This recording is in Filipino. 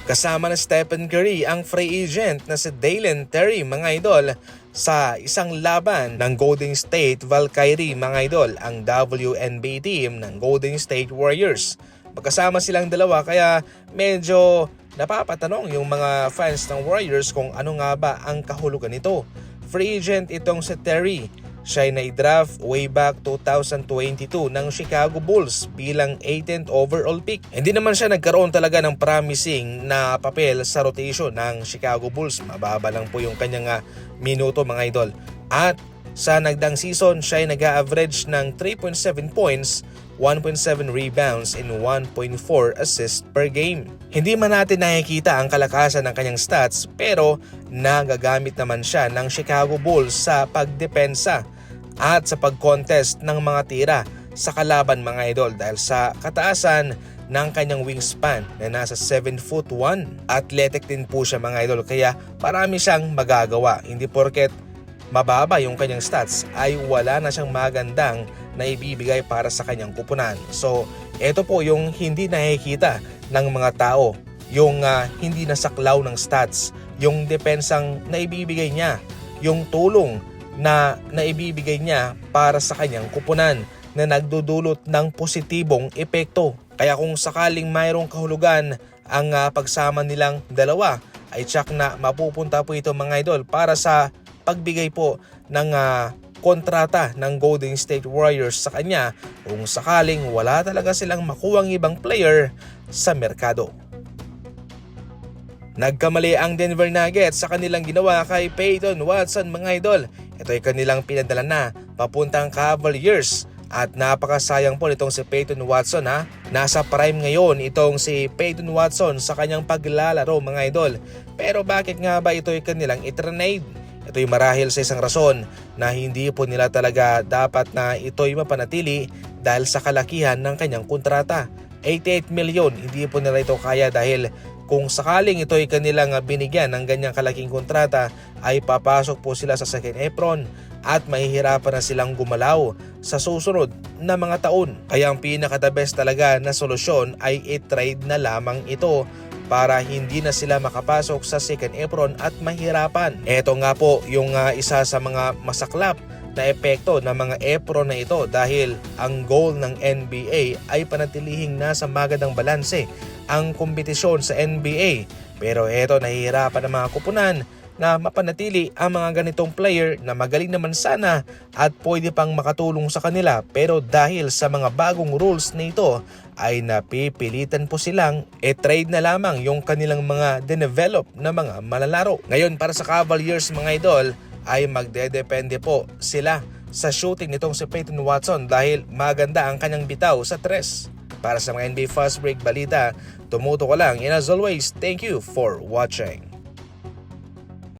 Kasama na Stephen Curry ang free agent na si Dalen Terry mga idol sa isang laban ng Golden State Valkyrie mga idol, ang WNBA team ng Golden State Warriors. Magkasama silang dalawa kaya medyo napapatanong yung mga fans ng Warriors kung ano nga ba ang kahulugan nito. Free agent itong si Terry. Siya ay na-draft way back 2022 ng Chicago Bulls bilang 18th overall pick. Hindi naman siya nagkaroon talaga ng promising na papel sa rotation ng Chicago Bulls. Mababa lang po yung kanyang minuto mga idol. At sa nagdang season, siya ay nag-average ng 3.7 points, 1.7 rebounds, and 1.4 assists per game. Hindi man natin nakikita ang kalakasan ng kanyang stats pero nagagamit naman siya ng Chicago Bulls sa pagdepensa at sa pag-contest ng mga tira sa kalaban mga idol dahil sa kataasan ng kanyang wingspan na nasa 7'1". Athletic din po siya mga idol kaya marami siyang magagawa. Hindi porket mababa yung kanyang stats ay wala na siyang magandang na ibibigay para sa kanyang kupunan. So ito po yung hindi nakikita ng mga tao, yung hindi nasaklaw ng stats, yung depensang naibibigay niya, yung tulong na naibibigay niya para sa kanyang kupunan na nagdudulot ng positibong epekto. Kaya kung sakaling mayroong kahulugan ang pagsama nilang dalawa ay tsak na mapupunta po ito mga idol para sa pagbigay po ng kontrata ng Golden State Warriors sa kanya kung sakaling wala talaga silang makuhang ibang player sa merkado. Nagkamali ang Denver Nuggets sa kanilang ginawa kay Peyton Watson mga idol. Ito ay kanilang pinadala na papuntang Cavaliers at napakasayang po nitong si Peyton Watson Nasa prime ngayon itong si Peyton Watson sa kanyang paglalaro mga idol. Pero bakit nga ba ito ay kanilang itrade? Ito ay marahil sa isang rason na hindi po nila talaga dapat na ito ay mapanatili dahil sa kalakihan ng kanyang kontrata. 88 million, hindi po nila ito kaya dahil kung sakaling ito ay kanilang binigyan ng ganyang kalaking kontrata ay papasok po sila sa second apron at mahihirapan na silang gumalaw sa susunod na mga taon. Kaya ang pinaka-the best talaga na solusyon ay i-trade na lamang ito para hindi na sila makapasok sa second apron at mahirapan. Ito nga po yung isa sa mga masaklap na epekto ng mga apron na ito dahil ang goal ng NBA ay panatilihing nasa magandang balanse ang kompetisyon sa NBA. Pero eto, nahihirapan ang mga kupunan na mapanatili ang mga ganitong player na magaling naman sana at pwede pang makatulong sa kanila, pero dahil sa mga bagong rules na ito ay napipilitan po silang trade na lamang yung kanilang mga develop na mga malalaro. Ngayon para sa Cavaliers mga idol ay magdedepende po sila sa shooting nitong si Peyton Watson dahil maganda ang kanyang bitaw sa tres. Para sa mga NBA Fast Break balita, tumuto ka lang, and as always, thank you for watching.